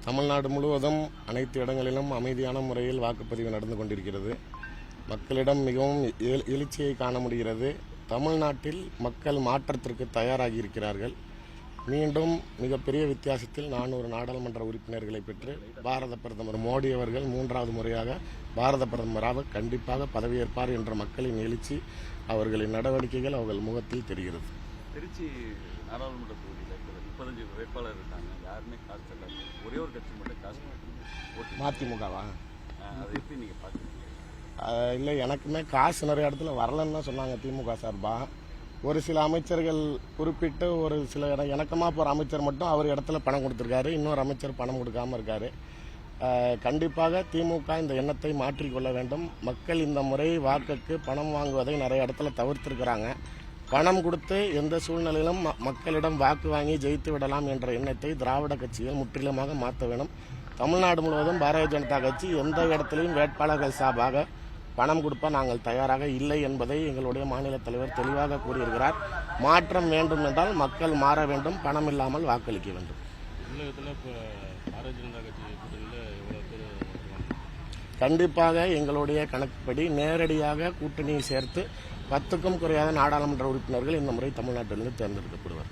தமிழ்நாடு முழுவதும் அனைத்து இடங்களிலும் அமைதியான முறையில் வாக்குப்பதிவு நடந்து கொண்டிருக்கிறது. மக்களிடம் மிகவும் எழுச்சியை காண முடிகிறது. தமிழ்நாட்டில் மக்கள் மாற்றத்திற்கு தயாராகி இருக்கிறார்கள். மீண்டும் மிகப்பெரிய வித்தியாசத்தில் 400 நாடாளுமன்ற உறுப்பினர்களை பெற்று பாரத பிரதமர் மோடி அவர்கள் 3வது முறையாக பாரத பிரதமராக கண்டிப்பாக பதவியேற்பார் என்ற மக்களின் எழுச்சி, அவர்களின் நடவடிக்கைகள் அவர்கள் முகத்தில் தெரிகிறது. திருச்சி நாடாளுமன்ற தொகுதியில் 35 வேட்பாளர் இருக்காங்க. யாருமே காசு இல்லை. ஒரே ஒரு கட்சி மட்டும் காசு மதிமுகவா? அதை எப்படி நீங்கள் பார்க்குறீங்க? இல்லை, எனக்குமே காசு நிறைய இடத்துல வரலன்னு தான் சொன்னாங்க திமுக சார்பாக. ஒரு சில அமைச்சர்கள் குறிப்பிட்டு ஒரு சில இணக்கமாக போகிற அமைச்சர் மட்டும் அவர் இடத்துல பணம் கொடுத்துருக்காரு, இன்னொரு அமைச்சர் பணம் கொடுக்காமல் இருக்காரு. கண்டிப்பாக திமுக இந்த எண்ணத்தை மாற்றிக்கொள்ள வேண்டும். மக்கள் இந்த முறை வாக்குக்கு பணம் வாங்குவதை நிறைய இடத்துல தவிர்த்திருக்கிறாங்க. பணம் கொடுத்து எந்த சூழ்நிலையிலும் மக்களிடம் வாக்கு வாங்கி ஜெயித்து விடலாம் என்ற எண்ணத்தை திராவிட கட்சிகள் முற்றிலுமாக மாற்ற வேண்டும். தமிழ்நாடு முழுவதும் பாரதிய ஜனதா கட்சி எந்த இடத்திலையும் வேட்பாளர்கள் சார்பாக பணம் கொடுப்ப நாங்கள் தயாராக இல்லை என்பதை எங்களுடைய மாநில தலைவர் தெளிவாக கூறியிருக்கிறார். மாற்றம் வேண்டும் என்றால் மக்கள் மாற வேண்டும், பணம் இல்லாமல் வாக்களிக்க வேண்டும். கண்டிப்பாக எங்களுடைய கணக்குப்படி நேரடியாக கூட்டணியை சேர்த்து 10க்கும் குறையாத நாடாளுமன்ற உறுப்பினர்கள் இந்த முறை தமிழ்நாட்டிலிருந்து தேர்ந்தெடுக்கப்படுவார்.